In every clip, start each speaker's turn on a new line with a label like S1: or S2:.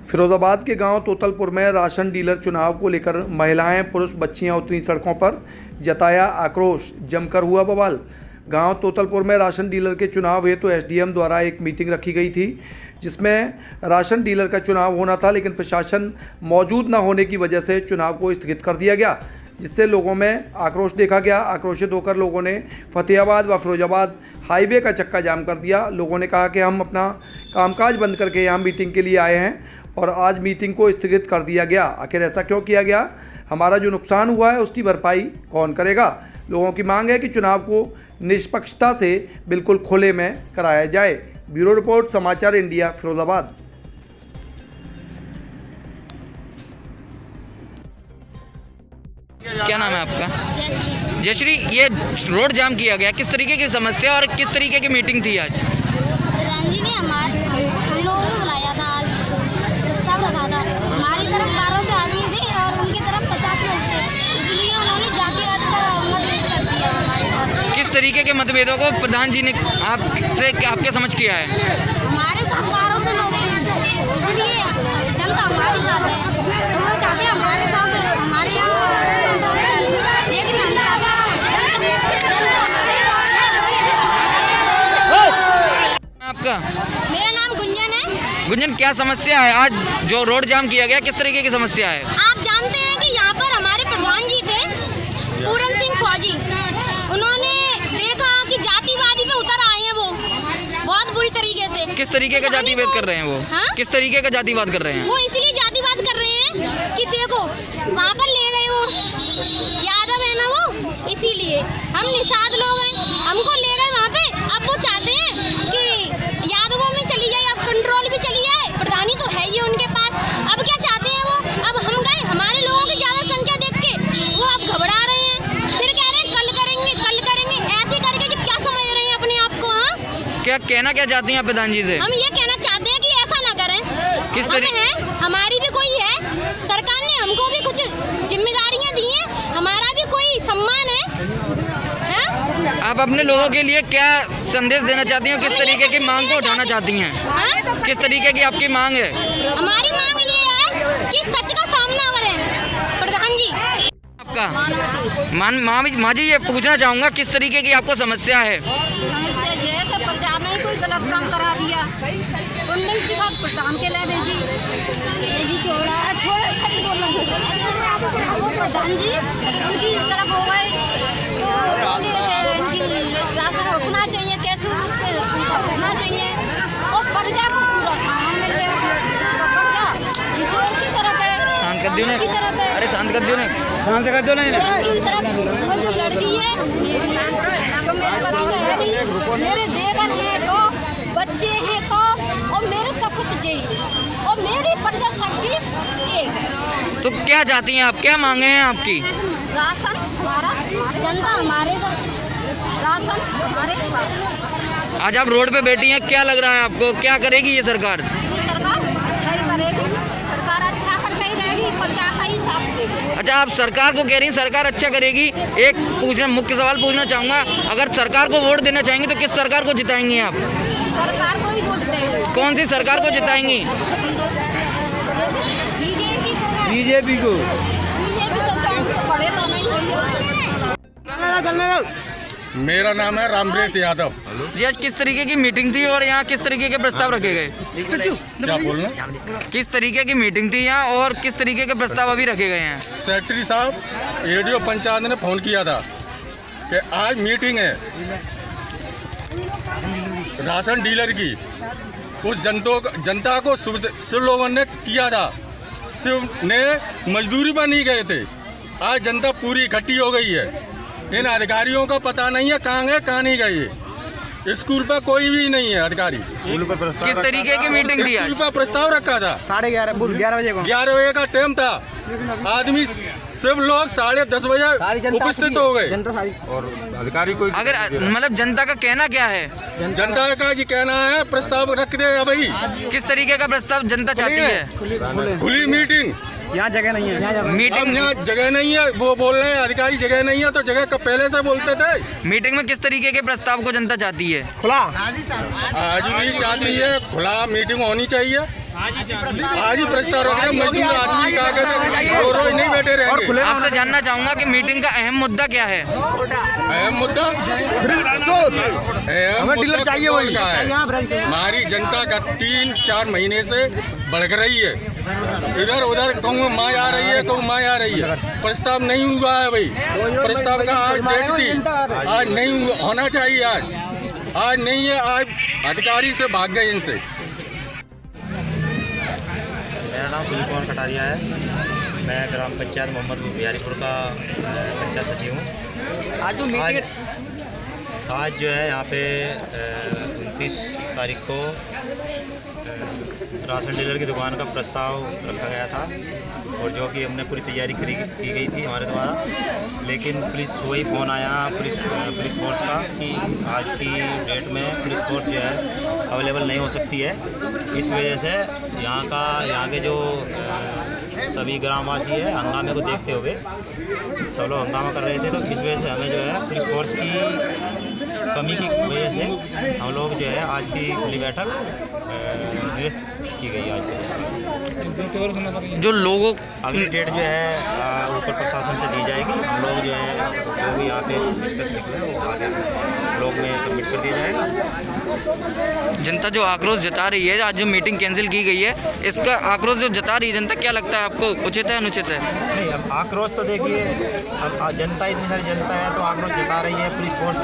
S1: फिरोजाबाद के गांव तोतलपुर में राशन डीलर चुनाव को लेकर महिलाएं, पुरुष, बच्चियां उतरी सड़कों पर, जताया आक्रोश, जमकर हुआ बवाल। गांव तोतलपुर में राशन डीलर के चुनाव हेतु एसडीएम द्वारा एक मीटिंग रखी गई थी, जिसमें राशन डीलर का चुनाव होना था, लेकिन प्रशासन मौजूद न होने की वजह से चुनाव को स्थगित कर दिया गया, जिससे लोगों में आक्रोश देखा गया। आक्रोशित होकर लोगों ने फतेहाबाद व फिरोजाबाद हाईवे का चक्का जाम कर दिया। लोगों ने कहा कि हम अपना कामकाज बंद करके यहाँ मीटिंग के लिए आए हैं और आज मीटिंग को स्थगित कर दिया गया। आखिर ऐसा क्यों किया गया? हमारा जो नुकसान हुआ है उसकी भरपाई कौन करेगा? लोगों की मांग है कि चुनाव को निष्पक्षता से बिल्कुल खुले में कराया जाए। ब्यूरो रिपोर्ट, समाचार इंडिया, फिरोजाबाद।
S2: क्या नाम है आपका?
S3: जयश्री।
S2: जयश्री, ये रोड जाम किया गया, किस तरीके की समस्या और किस तरीके की मीटिंग थी आज?
S3: प्रधान जी ने हम लोगों को बुलाया था, आज प्रस्ताव रखा था। हमारी तरफ 12 से आदमी थे और उनकी तरफ 50 लोग थे, इसलिए उन्होंने जातिवाद का मतभेद कर दिया हमारे साथ।
S2: किस तरीके के मतभेदों को प्रधान जी ने आपके समझ किया है?
S3: हमारे साथ 12 से लोग थे, इसलिए जनता हमारे साथ है, तो वो चाहते हैं हमारे साथ, हमारे यहाँ
S2: आपका?
S3: मेरा नाम गुंजन है।
S2: गुंजन, क्या समस्या है आज जो रोड जाम किया गया, किस तरीके की समस्या है?
S3: आप जानते हैं कि यहाँ पर हमारे प्रधान जी थे पूरन सिंह फौजी, उन्होंने देखा कि जातिवादी पे उतर आए हैं वो बहुत बुरी तरीके से।
S2: किस तरीके का जातिवाद कर रहे हैं वो?
S3: हाँ?
S2: किस तरीके का जातिवाद कर रहे हैं
S3: वो? इसलिए जातिवाद कर रहे हैं कि देखो वहाँ पर ले गए वो यादव है ना वो, इसीलिए हम निषाद लोग हैं, हमको ले गए वहाँ पे। अब वो चाहते हैं कि यादवों में चली जाए, अब कंट्रोल भी चली जाए, प्रधानी तो है ही उनके पास। अब क्या चाहते हैं वो? अब हम गए, हमारे लोगों की ज़्यादा संख्या देख के वो अब घबरा रहे हैं, फिर कह रहे हैं कल करेंगे, कल करेंगे, ऐसे करके जी क्या समझ रहे हैं अपने आप को? हाँ,
S2: क्या कहना क्या चाहती हैं आप प्रधान जी से?
S3: हम ये कहना चाहते हैं कि ऐसा ना करें।
S2: किस
S3: हम
S2: तरीके?
S3: हैं, हमारी भी कोई है, सरकार ने हमको भी कुछ जिम्मेदारियां दी हैं, हमारा भी कोई सम्मान है।
S2: आप अपने लोगों के लिए क्या संदेश देना चाहती हैं? किस तरीके की मांग को उठाना चाहती हैं?
S3: हाँ?
S2: किस तरीके की आपकी मांग है?
S3: हमारी मांग ये है कि सच का सामना करें प्रधान जी।
S2: आपका? माँ जी, ये पूछना चाहूँगा, किस तरीके की आपको समस्या है?
S3: समस्या ये है कि प्रधान ने कोई गलत काम करा दिया, उनने शिकायत प्रधान के ले भेजी, छोड़ा सच बोल वो प्रधान जी उनकी तरफ हो गए, तो इनकी राशन उठना चाहिए, कैसे उठना चाहिए, और प्रजा को पूरा सामान मिल गया, तो प्रजा ईश्वर की तरफ है,
S2: शांत कर दियो ने।
S3: तरफ है।
S2: अरे शांत कर दियो ने, शांत कर दो नहीं।
S3: की तरफ वो जो लड़की है मेरी है, तो मेरे पति तो है नहीं, मेरे देवर हैं तो, बच्चे हैं तो, और मेरे सब कुछ चाहिए, और मेरी प्रजा सबकी एक है।
S2: तो क्या चाहती हैं आप? क्या मांगे हैं आपकी?
S3: राशन हमारा, जनता हमारे साथ, राशन हमारे पास।
S2: आज आप रोड पे बैठी हैं, क्या लग रहा है आपको? क्या करेगी ये सरकार?
S3: ये सरकार अच्छा ही करेगी, सरकार अच्छा करके ही रहेगी, प्रजा का ही साथ देगी।
S2: अच्छा, आप सरकार को कह रही हैं सरकार अच्छा करेगी। एक मुख्य सवाल पूछना चाहूँगा, अगर सरकार को वोट देना चाहेंगे तो किस सरकार को जिताएंगी आप?
S3: सरकार को ही वोट देंगे।
S2: कौन सी सरकार को जिताएंगी? बीजेपी को।
S3: बीजेपी सरकार तो बड़े तो नहीं हुई।
S4: मेरा नाम है रामरेश यादव।
S2: जी, आज किस तरीके की मीटिंग थी और यहाँ किस तरीके के प्रस्ताव रखे गए?
S4: क्या बोलना?
S2: किस तरीके की मीटिंग थी यहाँ और किस तरीके के प्रस्ताव अभी रखे गए हैं?
S4: सेक्रेटरी साहब एडीओ पंचायत ने फ़ोन किया था कि आज मीटिंग है राशन डीलर की। उस जनता को शिव लोगों ने किया था, शिव ने मजदूरी पर नहीं गए थे। आज जनता पूरी इकट्ठी हो गई है, इन अधिकारियों का पता नहीं है कहाँ गए कहाँ नहीं गए। स्कूल पर कोई भी नहीं है अधिकारी।
S2: किस तरीके की मीटिंग थी आज?
S4: स्कूल पर प्रस्ताव रखा था
S5: 11:30 बजे को,
S4: 11 बजे का टाइम था। आदमी सब लोग 10:30 बजे उपस्थित हो गए।
S5: जनता सारी
S4: और अधिकारी कोई
S2: अगर मतलब जनता का कहना क्या है?
S4: जनता का जी कहना है प्रस्ताव रख दे भाई।
S2: किस तरीके का प्रस्ताव जनता चाहती है?
S4: खुली मीटिंग।
S5: यहाँ जगह नहीं है,
S2: मीटिंग
S4: यहाँ जगह नहीं है, वो बोल रहे हैं अधिकारी जगह नहीं है, तो जगह कब पहले से बोलते थे।
S2: मीटिंग में किस तरीके के प्रस्ताव को जनता चाहती है?
S5: खुला
S4: आज भी चाहती है, खुला मीटिंग होनी चाहिए। आज ही प्रस्ताव रख रहे हैं। मजदूर आदमी क्या कहते रोज नहीं बैठे रहेंगे।
S2: आपसे जानना चाहूंगा कि मीटिंग का अहम मुद्दा क्या है।
S4: अहम मुद्दा
S5: हमें डीलर चाहिए वही
S4: का है। हमारी जनता का 3-4 महीने से बढ़ रही है। इधर उधर कहूँ माँ आ रही है, कहूँ माँ आ रही है। प्रस्ताव नहीं हुआ है भाई। प्रस्ताव का आज डेट थी, आज नहीं होना चाहिए। आज नहीं है। आज अधिकारी से भाग गए इनसे।
S6: मेरा नाम सुनील कुमार कटारिया है। मैं ग्राम पंचायत मोहम्मदपुर बिहारीपुर का पंचायत सचिव हूँ। आज जो है यहाँ पे 29 तारीख को राशन डीलर की दुकान का प्रस्ताव रखा गया था और जो कि हमने पूरी तैयारी की गई थी हमारे द्वारा। लेकिन पुलिस वही फ़ोन आया पुलिस फोर्स का कि आज की डेट में पुलिस फोर्स जो है अवेलेबल नहीं हो सकती है। इस वजह से यहाँ के जो सभी ग्रामवासी है हंगामे को देखते हुए सब लोग हंगामा कर रहे थे। तो इस वजह से हमें जो है पुलिस फोर्स की कमी की वजह से हम लोग जो है आज की खुली बैठक निरस्त की गई। आज
S2: जो लोगों
S6: अगली डेट जो है ऊपर प्रशासन से दी जाएगी। हम लोग जो है जो भी यहाँ पे डिस्कस निकले वो आगे ब्लॉक में सबमिट कर दिया जाएगा।
S2: जनता जो आक्रोश जता रही है, आज जो मीटिंग कैंसिल की गई है, इसका आक्रोश जो जता रही है जनता, क्या लगता है आपको, उचित है अनुचित है?
S6: नहीं, अब आक्रोश तो देखिए, अब जनता इतनी सारी जनता है तो आक्रोश जता रही है। पुलिस फोर्स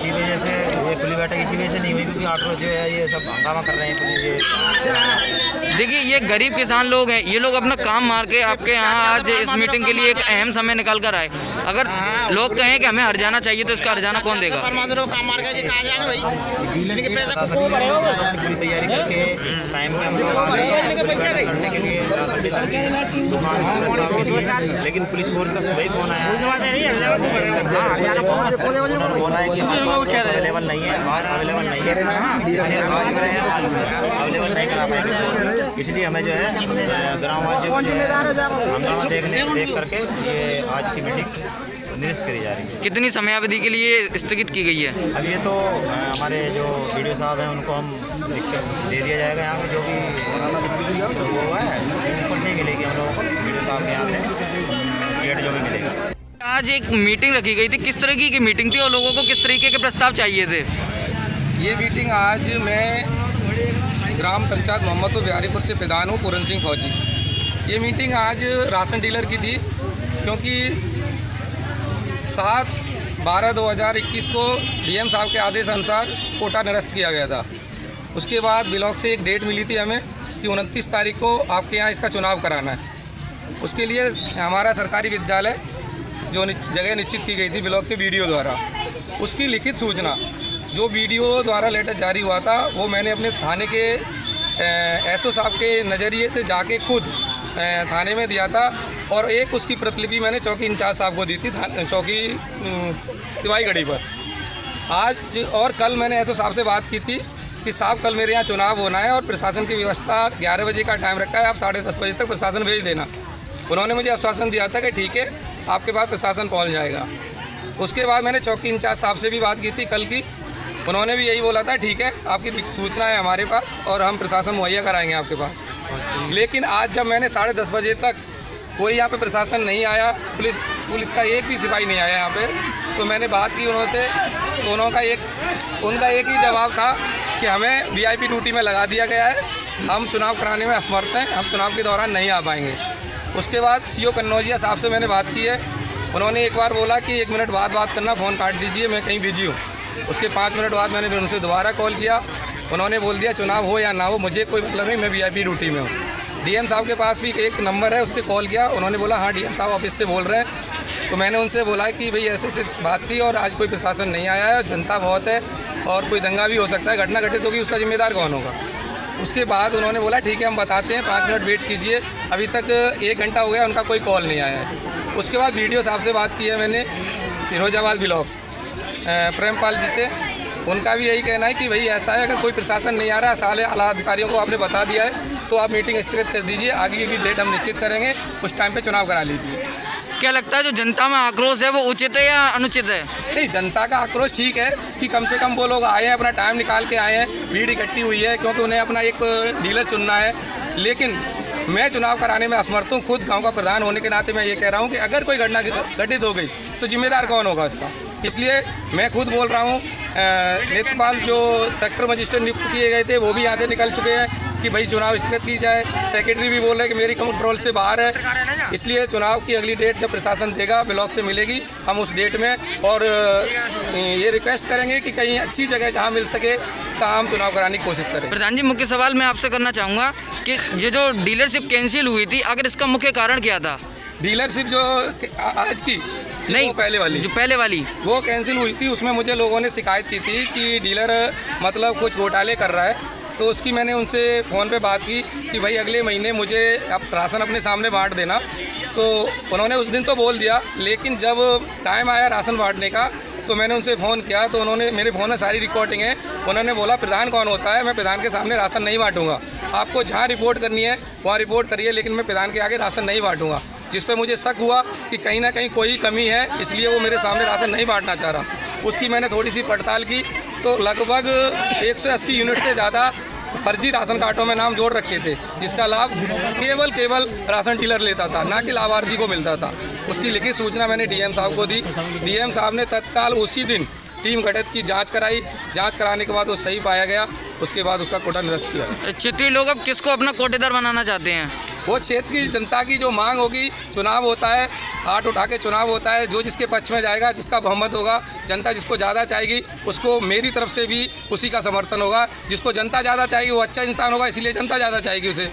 S6: की वजह से ये खुली बैठक इसी वजह से नहीं हुई क्योंकि आक्रोश जो है ये सब हंगामा कर रहे हैं।
S2: देखिए, ये गरीब किसान लोग हैं, ये लोग अपना काम मार के आपके यहाँ आज इस मीटिंग के लिए एक अहम समय निकाल कर आए। अगर लोग कहें कि हमें हरजाना चाहिए तो इसका हरजाना कौन देगा?
S6: पूरी तैयारी करके टाइम पे हम लोग आ गए करने के लिए दुकान का प्रस्ताव के लिए। लेकिन पुलिस फोर्स का सुबह ही फोन आया बोला है कि अवेलेबल नहीं है, आज अवेलेबल नहीं है, अवेलेबल नहीं करा पाएंगे। इसलिए हमें जो है ग्रामवासियों को हंगामा देख करके ये आज की मीटिंग निरस्त करी जा रही है।
S2: कितनी समयावधि के लिए स्थगित की गई है?
S6: अब ये तो हमारे जो वीडियो साहब हैं उनको हम लिख कर दे दिया जाएगा। यहाँ पे जो भी तो वो है ऊपर से ही मिलेगी हम लोगों को वीडियो साहब के यहाँ से डेट जो भी मिलेगी।
S2: आज एक मीटिंग रखी गई थी, किस तरीके की मीटिंग थी और लोगों को किस तरीके के प्रस्ताव चाहिए थे?
S7: ये मीटिंग आज मैं ग्राम पंचायत मोहम्मदपुर बिहारीपुर से प्रधान हूँ, पूरन सिंह फौजी। ये मीटिंग आज राशन डीलर की थी क्योंकि 7/12/2021 को डीएम साहब के आदेश अनुसार कोटा निरस्त किया गया था। उसके बाद ब्लॉक से एक डेट मिली थी हमें कि 29 तारीख को आपके यहाँ इसका चुनाव कराना है। उसके लिए हमारा सरकारी विद्यालय जो जगह निश्चित की गई थी ब्लॉक के बीडीओ द्वारा, उसकी लिखित सूचना जो बीडीओ द्वारा लेटर जारी हुआ था वो मैंने अपने थाने के एसओ साहब के नज़रिए से जाके खुद थाने में दिया था और एक उसकी प्रतिलिपि मैंने चौकी इंचार्ज साहब को दी थी चौकी तिवाई गढ़ी पर। आज और कल मैंने एसओ साहब से बात की थी कि साहब कल मेरे यहाँ चुनाव होना है और प्रशासन की व्यवस्था 11 बजे का टाइम रखा है, आप 10:30 बजे तक प्रशासन भेज देना। उन्होंने मुझे आश्वासन दिया था कि ठीक है आपके पास प्रशासन पहुँच जाएगा। उसके बाद मैंने चौकी इंचार्ज साहब से भी बात की थी कल की, उन्होंने भी यही बोला था ठीक है आपकी सूचना है हमारे पास और हम प्रशासन मुहैया कराएंगे आपके पास। लेकिन आज जब मैंने 10:30 बजे तक कोई यहाँ पे प्रशासन नहीं आया, पुलिस का एक भी सिपाही नहीं आया यहाँ पे, तो मैंने बात की उनसे, तो उनका एक ही जवाब था कि हमें वीआईपी ड्यूटी में लगा दिया गया है, हम चुनाव कराने में असमर्थ हैं, हम चुनाव के दौरान नहीं आ पाएंगे। उसके बाद सीओ कन्नौजिया साहब से मैंने बात की है, उन्होंने एक बार बोला कि 1 मिनट बाद बात करना, फ़ोन काट दीजिए मैं कहीं बिजी हूँ। उसके 5 मिनट बाद मैंने उनसे दोबारा कॉल किया, उन्होंने बोल दिया चुनाव हो या ना हो मुझे कोई मतलब नहीं, मैं वीआईपी ड्यूटी में हूँ। डीएम साहब के पास भी एक नंबर है, उससे कॉल किया, उन्होंने बोला हाँ डीएम साहब ऑफिस से बोल रहे हैं। तो मैंने उनसे बोला कि भाई ऐसे बात थी और आज कोई प्रशासन नहीं आया है, जनता बहुत है और कोई दंगा भी हो सकता है, घटना घटित होगी उसका जिम्मेदार कौन होगा। उसके बाद उन्होंने बोला ठीक है हम बताते हैं, 5 मिनट वेट कीजिए। अभी तक 1 घंटा हो गया, उनका कोई कॉल नहीं आया है। उसके बाद वीडियो साहब से बात की है मैंने फिरोजाबाद ब्लॉक प्रेमपाल जी से, उनका भी यही कहना है कि भाई ऐसा है अगर कोई प्रशासन नहीं आ रहा, साले आला अधिकारियों को आपने बता दिया है तो आप मीटिंग स्थगित कर दीजिए, आगे की डेट हम निश्चित करेंगे, उस टाइम पे चुनाव करा लीजिए।
S2: क्या लगता है जो जनता में आक्रोश है वो उचित है या अनुचित है?
S7: नहीं, जनता का आक्रोश ठीक है कि कम से कम वो लोग आए हैं, अपना टाइम निकाल के आए हैं, भीड़ इकट्ठी हुई है क्योंकि उन्हें अपना एक डीलर चुनना है लेकिन मैं चुनाव कराने में असमर्थ हूँ। खुद गांव का प्रधान होने के नाते मैं ये कह रहा हूँ कि अगर कोई घटना घटित हो गई तो जिम्मेदार कौन होगा इसका। इसलिए मैं खुद बोल रहा हूँ, नेत्रपाल जो सेक्टर मजिस्ट्रेट नियुक्त किए गए थे वो भी यहाँ से निकल चुके हैं कि भाई चुनाव स्थगित की जाए। सेक्रेटरी भी बोल रहे हैं कि मेरी कंट्रोल से बाहर है। इसलिए चुनाव की अगली डेट जब प्रशासन देगा ब्लॉक से मिलेगी, हम उस डेट में और ये रिक्वेस्ट करेंगे कि कहीं अच्छी जगह जहाँ मिल सके तहाँ हम चुनाव कराने की कोशिश करें।
S2: प्रधान जी, मुख्य सवाल मैं आपसे करना चाहूँगा कि ये जो डीलरशिप कैंसिल हुई थी, अगर इसका मुख्य कारण क्या था?
S7: डीलरशिप जो आज की
S2: नहीं,
S7: वो पहले वाली,
S2: जो पहले वाली
S7: वो कैंसिल हुई थी। उसमें मुझे लोगों ने शिकायत की थी कि डीलर मतलब कुछ घोटाले कर रहा है। तो उसकी मैंने उनसे फ़ोन पे बात की कि भाई अगले महीने मुझे अब राशन अपने सामने बांट देना। तो उन्होंने उस दिन तो बोल दिया, लेकिन जब टाइम आया राशन बांटने का तो मैंने उनसे फ़ोन किया तो उन्होंने, मेरे फ़ोन में सारी रिकॉर्डिंग है, उन्होंने बोला प्रधान कौन होता है, मैं प्रधान के सामने राशन नहीं बांटूंगा। आपको जहाँ रिपोर्ट करनी है वहाँ रिपोर्ट करिए, लेकिन मैं प्रधान के आगे राशन नहीं बांटूंगा। जिस पे मुझे शक हुआ कि कहीं ना कहीं कोई कमी है, इसलिए वो मेरे सामने राशन नहीं बांटना चाह रहा। उसकी मैंने थोड़ी सी पड़ताल की तो लगभग 180 यूनिट से ज़्यादा फर्जी राशन कार्डों में नाम जोड़ रखे थे, जिसका लाभ केवल राशन डीलर लेता था, ना कि लाभार्थी को मिलता था। उसकी लिखित सूचना मैंने डीएम साहब को दी। डीएम साहब ने तत्काल उसी दिन टीम गठित की, जांच कराई। जांच कराने के बाद वो सही पाया गया। उसके बाद उसका कोटा निरस्त किया।
S2: क्षेत्रीय लोग अब किसको अपना कोटेदार बनाना चाहते हैं?
S7: वो क्षेत्र की जनता की जो मांग होगी, चुनाव होता है, हाथ उठा के चुनाव होता है, जो जिसके पक्ष में जाएगा, जिसका बहुमत होगा, जनता जिसको ज़्यादा चाहेगी उसको मेरी तरफ से भी उसी का समर्थन होगा। जिसको जनता ज़्यादा चाहेगी वो अच्छा इंसान होगा, इसलिए जनता ज़्यादा चाहेगी उसे।